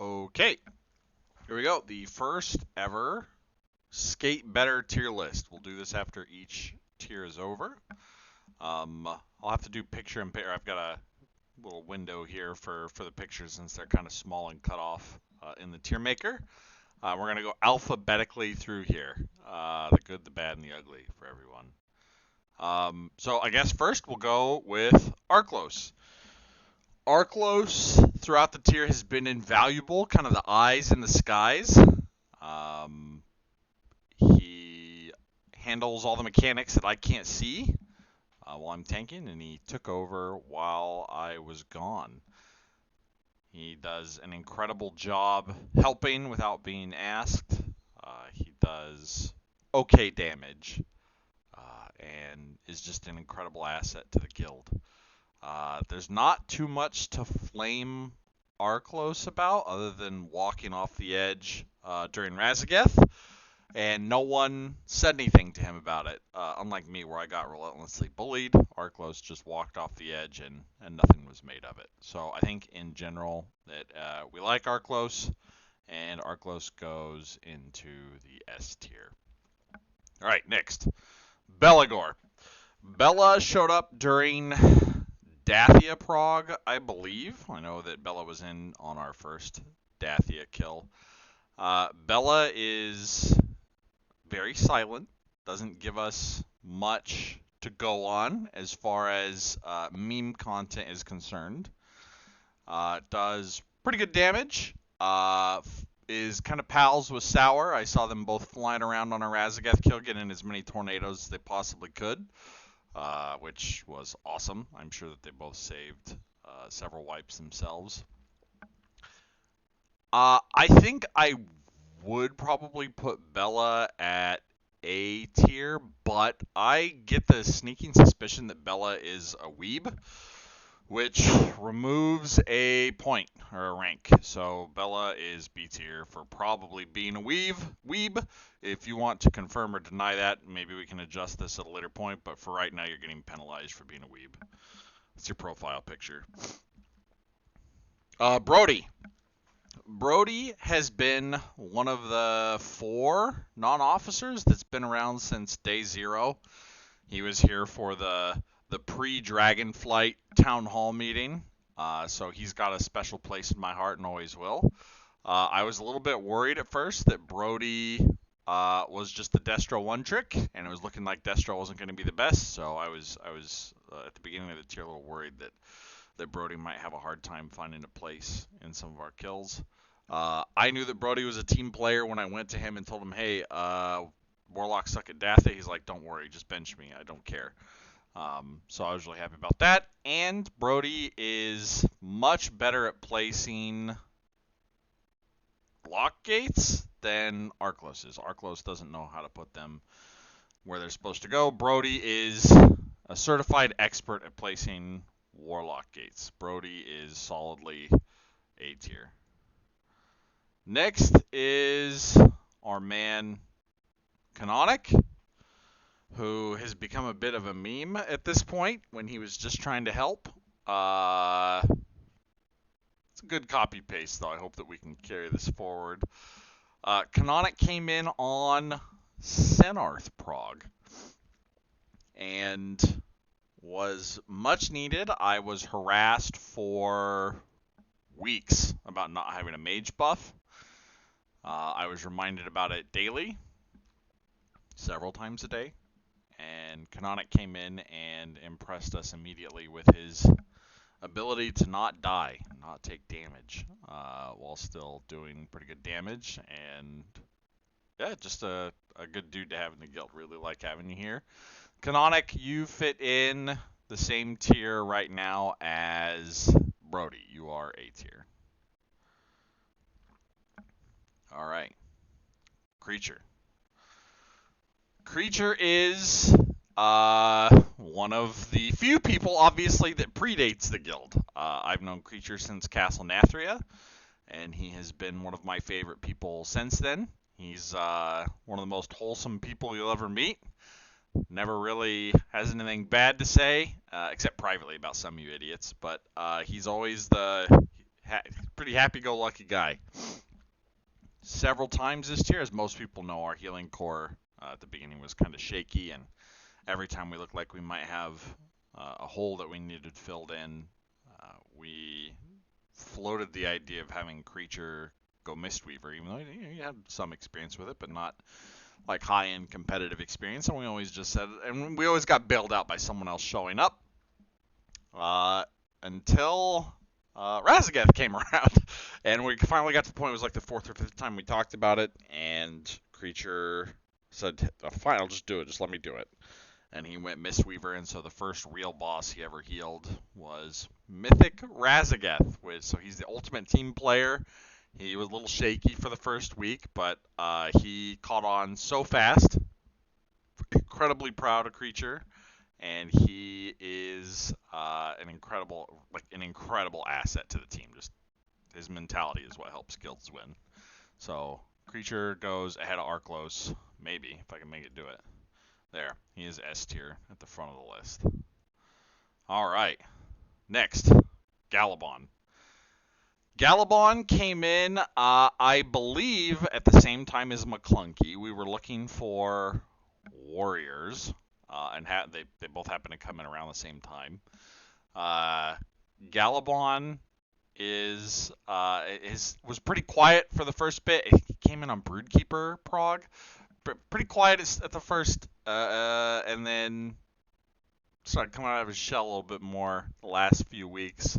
Okay, here we go. The first ever Skate Better tier list. We'll do this after each tier is over. I'll have to do picture in picture. I've got a little window here for the pictures since they're kind of small and cut off in the tier maker. We're going to go alphabetically through here. The good, the bad, and the ugly for everyone. So I guess first we'll go with Arklos. Arklos throughout the tier has been invaluable, kind of the eyes in the skies. He handles all the mechanics that I can't see while I'm tanking, and he took over while I was gone. He does an incredible job helping without being asked. He does okay damage and is just an incredible asset to the guild. There's not too much to flame Arklos about other than walking off the edge during Raszageth, and no one said anything to him about it. Unlike me, where I got relentlessly bullied, Arklos just walked off the edge and nothing was made of it. So I think in general that we like Arklos, and Arklos goes into the S tier. All right, next, Be'lakor. Bella showed up during Dathia Prog, I believe. I know that Bella was in on our first Dathia kill. Bella is very silent, doesn't give us much to go on as far as meme content is concerned. Does pretty good damage. Is kind of pals with Sour. I saw them both flying around on a Raszageth kill, getting as many tornadoes as they possibly could, which was awesome. I'm sure that they both saved several wipes themselves. I think I would probably put Bella at A tier, but I get the sneaking suspicion that Bella is a weeb, which removes a point or a rank. So Bella is B tier for probably being a weeb. If you want to confirm or deny that, maybe we can adjust this at a later point, but for right now, you're getting penalized for being a weeb. That's your profile picture. Brody. Brody has been one of the 4 non-officers that's been around since day 0. He was here for the pre-Dragonflight town hall meeting, so he's got a special place in my heart and always will. I was a little bit worried at first that Brody was just the Destro one trick, and it was looking like Destro wasn't going to be the best, so I was at the beginning of the tier a little worried that Brody might have a hard time finding a place in some of our kills. I knew that Brody was a team player when I went to him and told him, hey, Warlocks suck at Dathia. He's like, don't worry, just bench me. I don't care. So I was really happy about that. And Brody is much better at placing lock gates than Arklos is. Arklos doesn't know how to put them where they're supposed to go. Brody is a certified expert at placing Warlock gates. Brody is solidly A tier. Next is our man Canonic, who has become a bit of a meme at this point when he was just trying to help. It's a good copy paste, though. I hope that we can carry this forward. Canonic came in on Senarth Prog and was much needed. I was harassed for weeks about not having a mage buff. I was reminded about it daily, several times a day, and Canonic came in and impressed us immediately with his ability to not die, not take damage, while still doing pretty good damage, and yeah, just a good dude to have in the guild. Really like having you here. Canonic, you fit in the same tier right now as Brody. You are A tier. All right. Creature. Creature is one of the few people, obviously, that predates the guild. I've known Creature since Castle Nathria, and he has been one of my favorite people since then. He's one of the most wholesome people you'll ever meet. Never really has anything bad to say, except privately about some of you idiots. But he's always pretty pretty happy-go-lucky guy. Several times this year, as most people know, our healing core at the beginning was kind of shaky, and every time we looked like we might have a hole that we needed filled in, we floated the idea of having Creature go Mistweaver, even though he had some experience with it, but not like high-end competitive experience. And we always just said, and we always got bailed out by someone else showing up until Raszageth came around, and we finally got to the point. It was like the fourth or fifth time we talked about it, and Creature said, "Fine, I'll just do it. Just let me do it." And he went Mistweaver, and so the first real boss he ever healed was Mythic Raszageth. So he's the ultimate team player. He was a little shaky for the first week, but he caught on so fast. Incredibly proud of Creature, and he is an incredible asset to the team. Just his mentality is what helps guilds win. So Creature goes ahead of Arclos, maybe if I can make it do it. There, he is S tier at the front of the list. All right, next, Galabon. Galabon came in, I believe, at the same time as McClunky. We were looking for warriors, and they both happened to come in around the same time. Galabon was pretty quiet for the first bit. He came in on Broodkeeper prog. Pretty quiet at the first, and then started coming out of his shell a little bit more the last few weeks.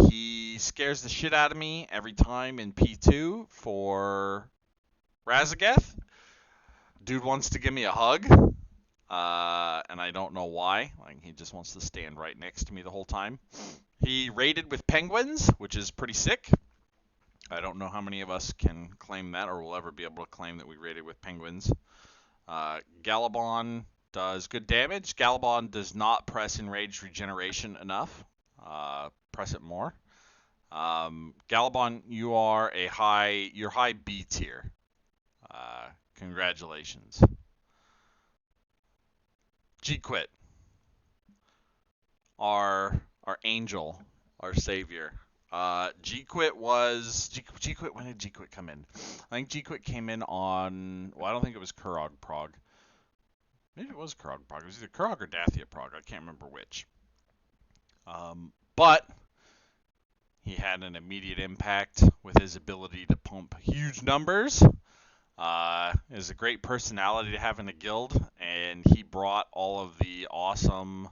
He scares the shit out of me every time in P2 for Raszageth. Dude wants to give me a hug, and I don't know why. Like, he just wants to stand right next to me the whole time. He raided with penguins, which is pretty sick. I don't know how many of us can claim that or will ever be able to claim that we raided with penguins. Galabon does good damage. Galabon does not press Enraged Regeneration enough. Press it more. Galabon, you're high B tier. Congratulations. G-Quit, our angel, our savior. G-Quit, when did G-Quit come in? I think G-Quit came in on, I don't think it was Kurog prog. Maybe it was Kurog prog. It was either Kurog or Dathia prog. I can't remember which. But he had an immediate impact with his ability to pump huge numbers. Is a great personality to have in a guild, and he brought all of the awesome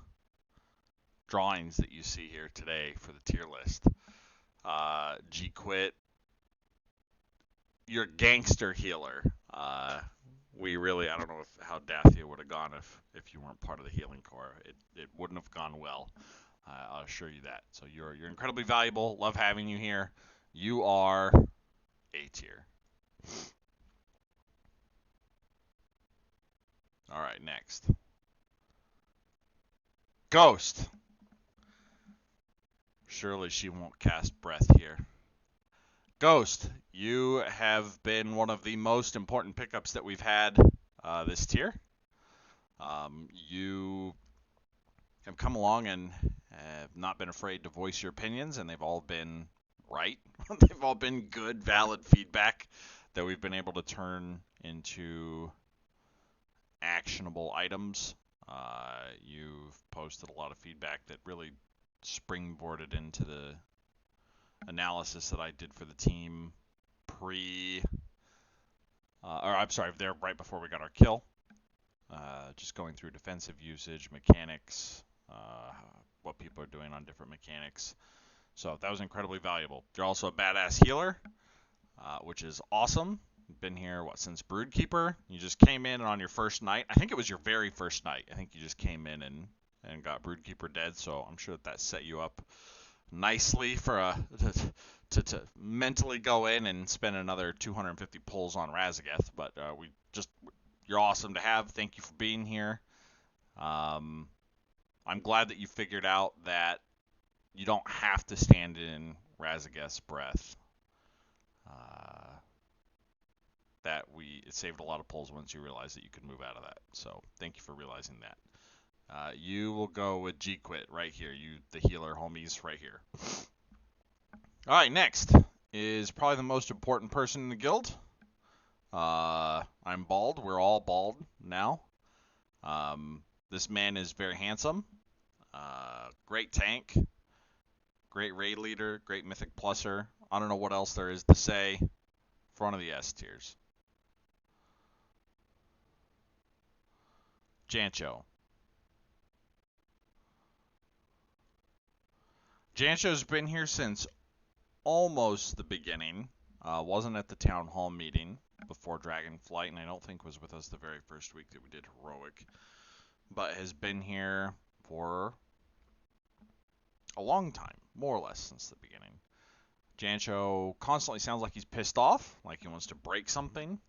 drawings that you see here today for the tier list. G-Quit, you're gangster healer. I don't know how Dathia would have gone if you weren't part of the healing core. It wouldn't have gone well. I'll assure you that. So you're incredibly valuable. Love having you here. You are A tier. All right, next. Ghost. Surely she won't cast breath here. Ghost, you have been one of the most important pickups that we've had this tier. You have come along and have not been afraid to voice your opinions, and they've all been right. They've all been good, valid feedback that we've been able to turn into actionable items. You've posted a lot of feedback that really springboarded into the analysis that I did for the team there right before we got our kill. Just going through defensive usage, mechanics, what people are doing on different mechanics. So that was incredibly valuable. You're also a badass healer, which is awesome. You've been here, since Broodkeeper? You just came in on your first night. I think it was your very first night. I think you just came in and got Broodkeeper dead, so I'm sure that set you up nicely for to mentally go in and spend another 250 pulls on Raszageth. But you're awesome to have. Thank you for being here. I'm glad that you figured out that you don't have to stand in Raszageth's breath. It saved a lot of pulls once you realized that you could move out of that. So thank you for realizing that. You will go with G-Quit right here. You, the healer homies, right here. All right, next is probably the most important person in the guild. I'm bald. We're all bald now. This man is very handsome. Great tank. Great raid leader. Great mythic pluser. I don't know what else there is to say. Front of the S tiers. Jancho. Jancho's been here since almost the beginning. Wasn't at the town hall meeting before Dragonflight, and I don't think was with us the very first week that we did Heroic, but has been here for a long time, more or less since the beginning. Jancho constantly sounds like he's pissed off, like he wants to break something,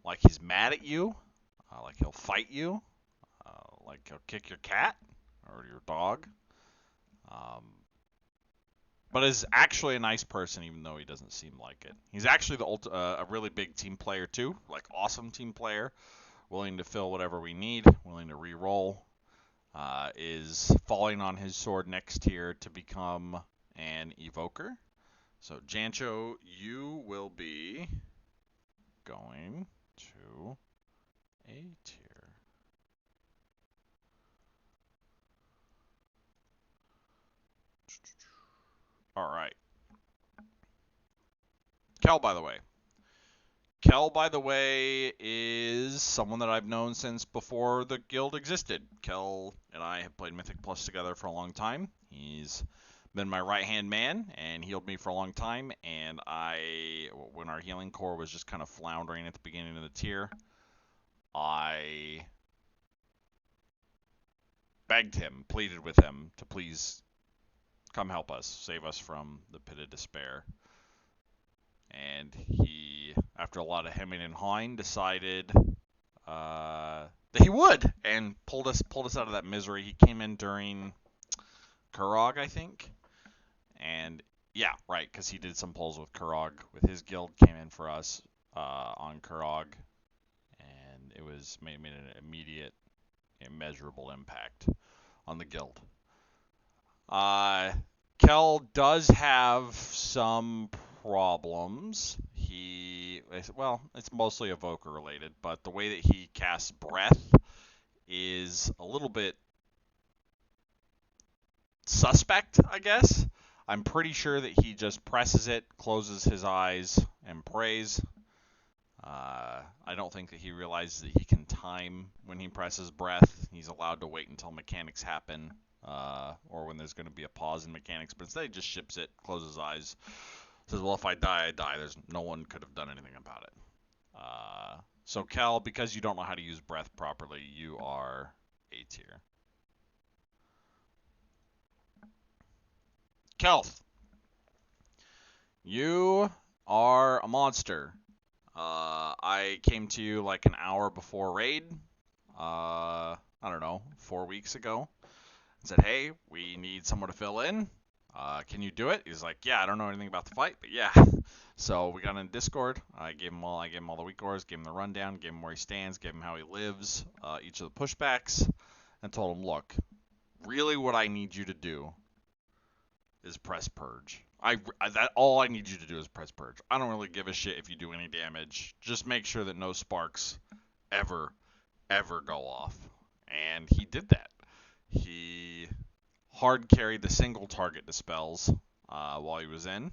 like he's mad at you, like he'll fight you, like he'll kick your cat or your dog. Um, but is actually a nice person, even though he doesn't seem like it. He's actually a really big team player too, like awesome team player, willing to fill whatever we need, willing to re-roll. Is falling on his sword next tier to become an evoker. So Jancho, you will be going to A tier. All right. Kel, by the way. Kel, by the way, is someone that I've known since before the guild existed. Kel and I have played Mythic Plus together for a long time. He's been my right-hand man and healed me for a long time. And when our healing core was just kind of floundering at the beginning of the tier, I begged him, pleaded with him to please come help us, save us from the pit of despair. And he, after a lot of hemming and hawing, decided that he would, and pulled us out of that misery. He came in during Kurog, I think, and yeah, right, because he did some pulls with Kurog with his guild. Came in for us on Kurog, and it was made an immediate, immeasurable impact on the guild. Kel does have some problems. It's mostly evoker related, but the way that he casts breath is a little bit suspect, I guess. I'm pretty sure that he just presses it, closes his eyes, and prays. I don't think that he realizes that he can time when he presses breath. He's allowed to wait until mechanics happen, or when there's going to be a pause in mechanics, but instead he just ships it, closes his eyes, says, well, if I die, I die. No one could have done anything about it. So Kel, because you don't know how to use breath properly, you are A tier. Kelth, you are a monster. I came to you like an hour before raid. I don't know, 4 weeks ago. And said, hey, we need someone to fill in. Can you do it? He's like, yeah, I don't know anything about the fight, but yeah. So we got in Discord. I gave him all the weak cores, gave him the rundown, gave him where he stands, gave him how he lives, each of the pushbacks, and told him, look, really what I need you to do is press purge. All I need you to do is press purge. I don't really give a shit if you do any damage. Just make sure that no sparks ever go off. And he did that. He hard carried the single target dispels while he was in.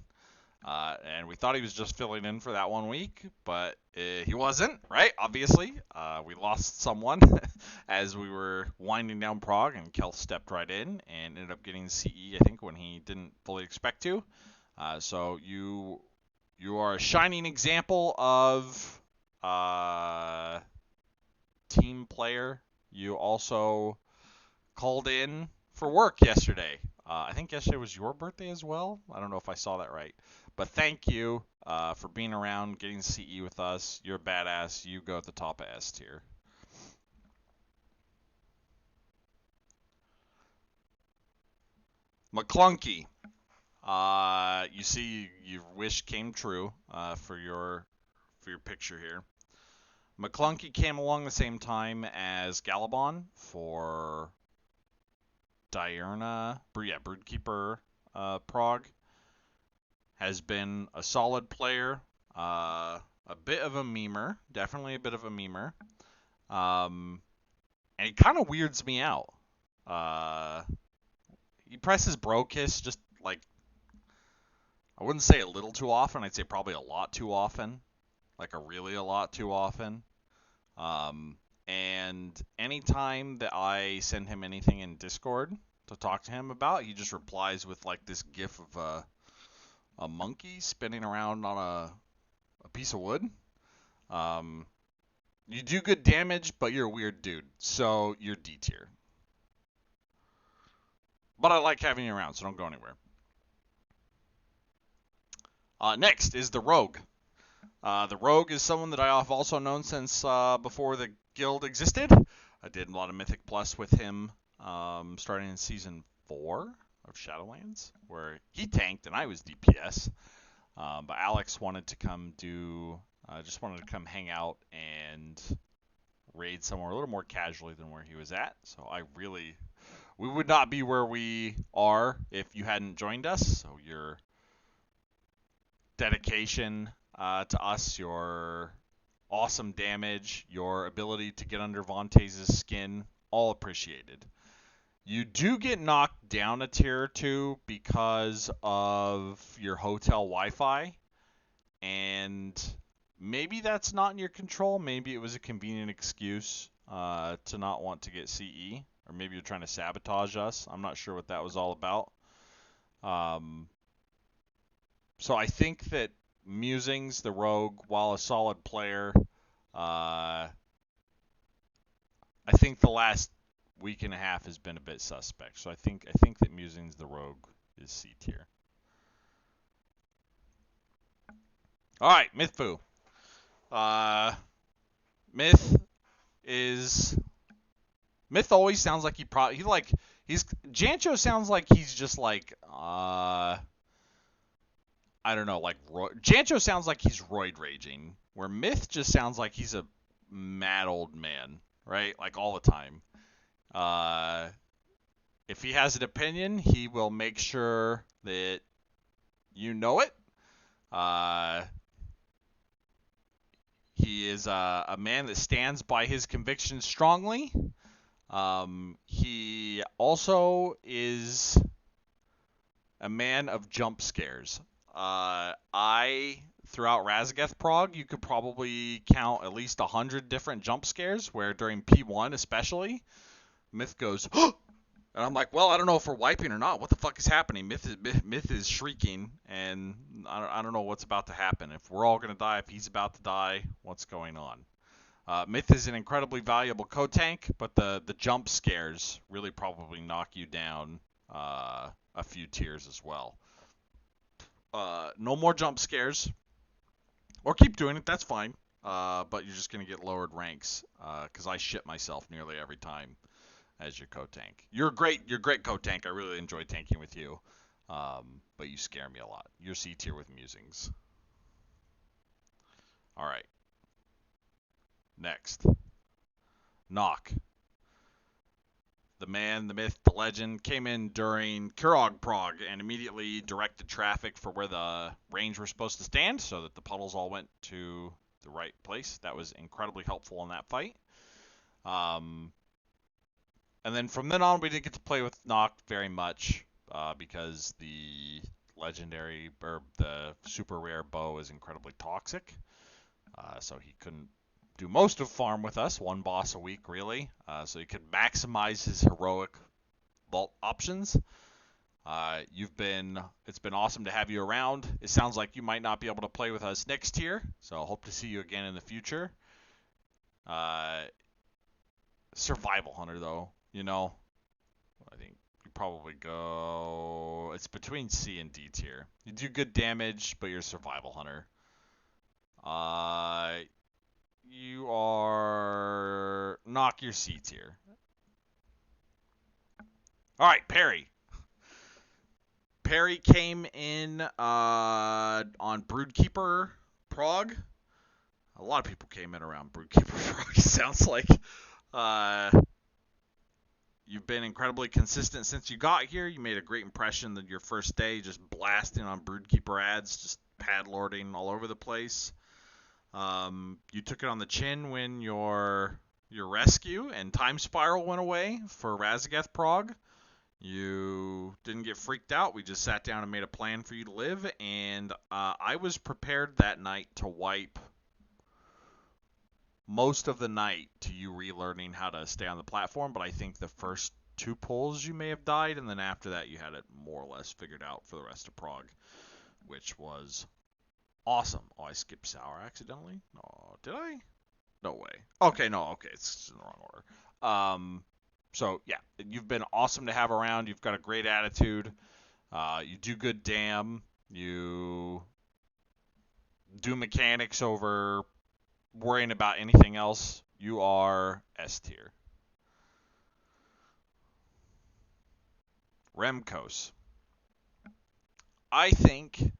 And we thought he was just filling in for that 1 week, but he wasn't, right? Obviously. We lost someone as we were winding down Prague, and Kel stepped right in and ended up getting CE, I think, when he didn't fully expect to. So you are a shining example of team player. You also called in for work yesterday. I think yesterday was your birthday as well. I don't know if I saw that right. But thank you for being around, getting CE with us. You're a badass. You go at the top of S tier. McClunky. You see, your wish came true for your picture here. McClunky came along the same time as Galabon for Diurna, Broodkeeper Prague. has been a solid player, a bit of a memer, definitely a bit of a memer. And he kind of weirds me out. Uh, he presses bro kiss just like, I wouldn't say a little too often. I'd say probably a lot too often, like a lot too often. Um, and anytime that I send him anything in Discord to talk to him about, he just replies with like this gif of a monkey spinning around on a piece of wood. Um, you do good damage, but you're a weird dude, so you're D tier. But I like having you around, so don't go anywhere. Next is the Rogue. The Rogue is someone that I have also known since before the guild existed. I did a lot of Mythic Plus with him starting in Season 4 of Shadowlands, where he tanked and I was DPS. But Alex wanted to come just wanted to come hang out and raid somewhere a little more casually than where he was at. So we would not be where we are if you hadn't joined us. So your dedication to us, your awesome damage, your ability to get under Vontae's skin, all appreciated. You do get knocked down a tier or two because of your hotel Wi-Fi, and maybe that's not in your control. Maybe it was a convenient excuse to not want to get CE, or maybe you're trying to sabotage us. I'm not sure what that was all about. So I think that Musings, the Rogue, while a solid player, I think the last week and a half has been a bit suspect. So I think that Musings, the Rogue, is C tier. All right, Mythfu. Myth always sounds like Jancho sounds like he's just like I don't know, like Jancho sounds like he's roid raging, where Myth just sounds like he's a mad old man, right? Like all the time. If he has an opinion, he will make sure that you know it. He is a man that stands by his convictions strongly. He also is a man of jump scares. Throughout Raszageth Prog, you could probably count at least 100 different jump scares, where during P1 especially, Myth goes, and I'm like, well, I don't know if we're wiping or not. What the fuck is happening? Myth is shrieking, and I don't know what's about to happen. If we're all going to die, if he's about to die, what's going on? Myth is an incredibly valuable co-tank, but the jump scares really probably knock you down a few tiers as well. No more jump scares, or keep doing it. That's fine. But you're just gonna get lowered ranks because I shit myself nearly every time as your co-tank. You're great co-tank. I really enjoy tanking with you, but you scare me a lot. You're C tier with Musings. All right. Next, Knock. The man, the myth, the legend came in during Kurog Prog and immediately directed traffic for where the range were supposed to stand so that the puddles all went to the right place. That was incredibly helpful in that fight. And then from then on, we didn't get to play with Knock very much because the legendary or the super rare bow is incredibly toxic. So he couldn't do most of farm with us, one boss a week really, so he could maximize his heroic vault options. It's been awesome to have you around. It sounds like you might not be able to play with us next year, so I hope to see you again in the future. Survival Hunter though, I think you probably go, it's between C and D tier. You do good damage, but you're Survival Hunter. You are Knock your C tier. All right, Perry. Perry came in on Broodkeeper Prog. A lot of people came in around Broodkeeper Prog. Sounds like You've been incredibly consistent since you got here. You made a great impression that your first day, just blasting on Broodkeeper ads, just pad lording all over the place. You took it on the chin when your rescue and time spiral went away for Raszageth Prog. You didn't get freaked out. We just sat down and made a plan for you to live, and I was prepared that night to wipe most of the night to you relearning how to stay on the platform, but I think the first 2 pulls you may have died, and then after that you had it more or less figured out for the rest of Prog, which was awesome. Oh, I skipped Sour accidentally? Oh, did I? No way. Okay, no, okay, it's in the wrong order. So, yeah, you've been awesome to have around. You've got a great attitude. You do good damn. You do mechanics over worrying about anything else. You are S tier. Remkos. I think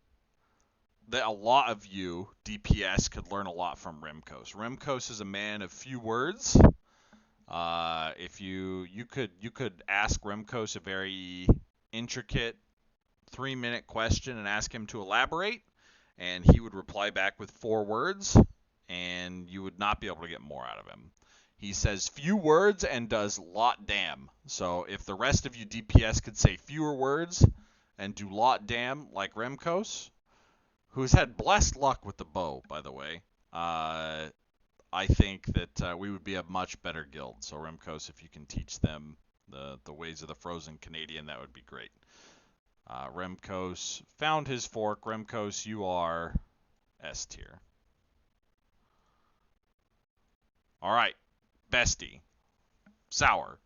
that a lot of you DPS could learn a lot from Remkos. Remkos is a man of few words. If you could ask Remkos a very intricate 3-minute question and ask him to elaborate, and he would reply back with 4 words, and you would not be able to get more out of him. He says few words and does lot damn. So if the rest of you DPS could say fewer words and do lot damn like Remkos, who's had blessed luck with the bow, by the way, I think that we would be a much better guild. So Remkos, if you can teach them the ways of the frozen Canadian, that would be great. Remkos found his fork. Remkos, you are S tier. All right, Bestie. Sour.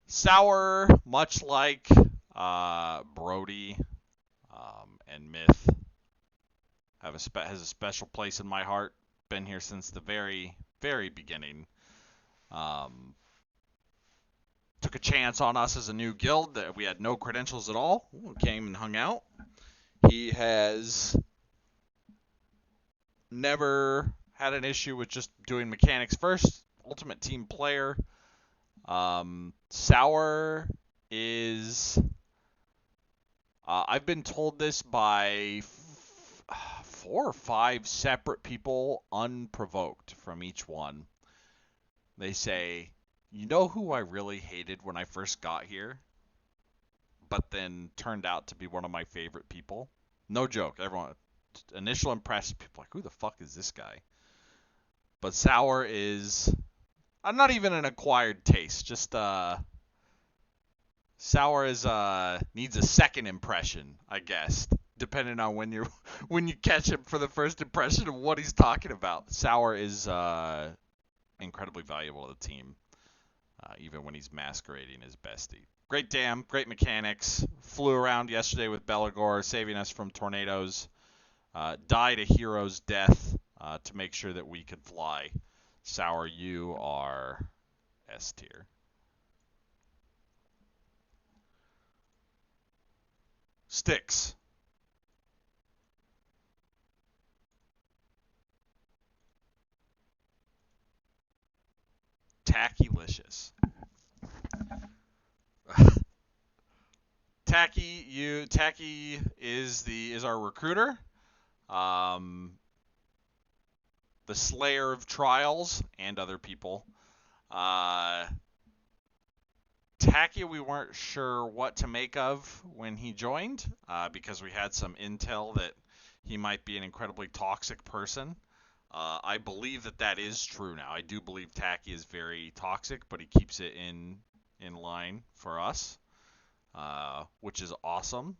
Sour, much like Brody and Myth, has a special place in my heart. Been here since the very, very beginning. Took a chance on us as a new guild that we had no credentials at all. Came and hung out. He has never had an issue with just doing mechanics first. Ultimate team player. Sour is... I've been told this by 4 or 5 separate people, unprovoked from each one. They say, you know who I really hated when I first got here, but then turned out to be one of my favorite people? No joke. Everyone, initial impression, people are like, who the fuck is this guy? But Sour is... I'm not even an acquired taste. Just Sour is needs a second impression, I guess, depending on when you catch him for the first impression of what he's talking about. Sour is incredibly valuable to the team, even when he's masquerading as Bestie. Great dam, great mechanics. Flew around yesterday with Belagor, saving us from tornadoes. Died a hero's death to make sure that we could fly. Sour, you are S tier. Sticks. Tackylicious. Tacky is our recruiter. The slayer of trials and other people. Tacky, we weren't sure what to make of when he joined, because we had some intel that he might be an incredibly toxic person. I believe that is true now. I do believe Tacky is very toxic, but he keeps it in line for us, which is awesome.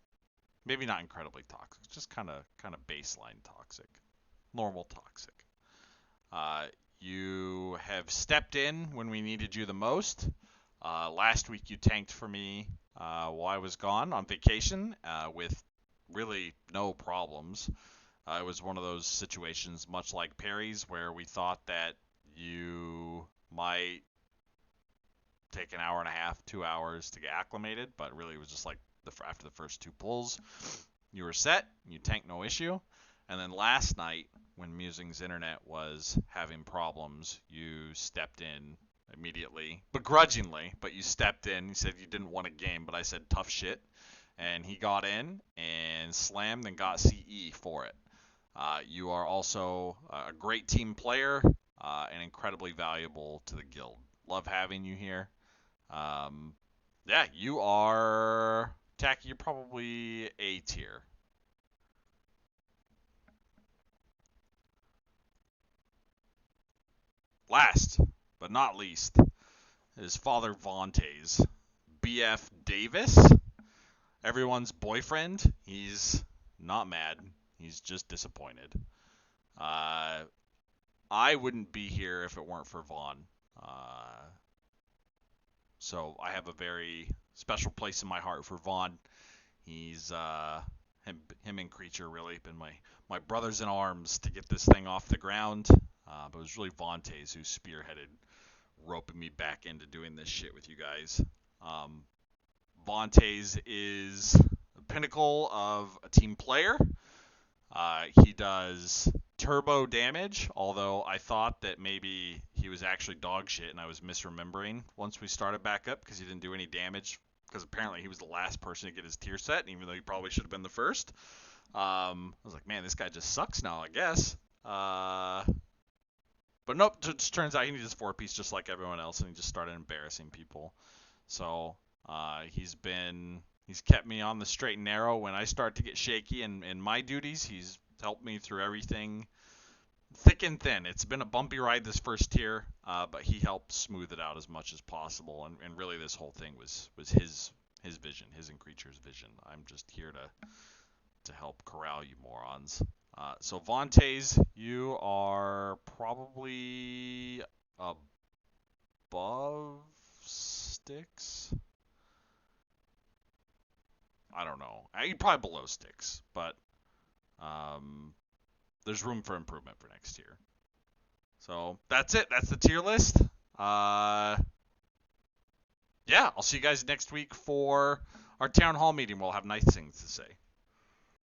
Maybe not incredibly toxic, just kind of baseline toxic, normal toxic. You have stepped in when we needed you the most. Last week you tanked for me while I was gone on vacation with really no problems. It was one of those situations, much like Perry's, where we thought that you might take an hour and a half, 2 hours to get acclimated, but really it was just like after the first 2 pulls, you were set, you tanked no issue. And then last night, when Musing's internet was having problems, you stepped in immediately, begrudgingly, but you stepped in. You said you didn't want a game, but I said tough shit. And he got in and slammed and got CE for it. You are also a great team player and incredibly valuable to the guild. Love having you here. Yeah, you are Tacky. You're probably A tier. Last but not least is Father Vontaze, BF Davis, everyone's boyfriend. He's not mad. He's just disappointed. Uh, I wouldn't be here if it weren't for Vaughn. Uh, so I have a very special place in my heart for Vaughn. He's him and Creature really been my brothers in arms to get this thing off the ground. But it was really Vontaze who spearheaded roping me back into doing this shit with you guys. Um, Vontaze is the pinnacle of a team player. He does turbo damage, although I thought that maybe he was actually dog shit and I was misremembering once we started back up because he didn't do any damage because apparently he was the last person to get his tier set, even though he probably should have been the first. I was like, man, this guy just sucks now, I guess. But nope, it just turns out he needs his 4-piece just like everyone else, and he just started embarrassing people. So he's kept me on the straight and narrow when I start to get shaky in my duties. He's helped me through everything thick and thin. It's been a bumpy ride this first tier, but he helped smooth it out as much as possible. And really, this whole thing was his vision, his and Creature's vision. I'm just here to help corral you morons. So Vontaze, you are probably above Styx. I don't know. You're probably below Styx, but there's room for improvement for next year. So that's it. That's the tier list. Yeah, I'll see you guys next week for our town hall meeting. We'll have nice things to say.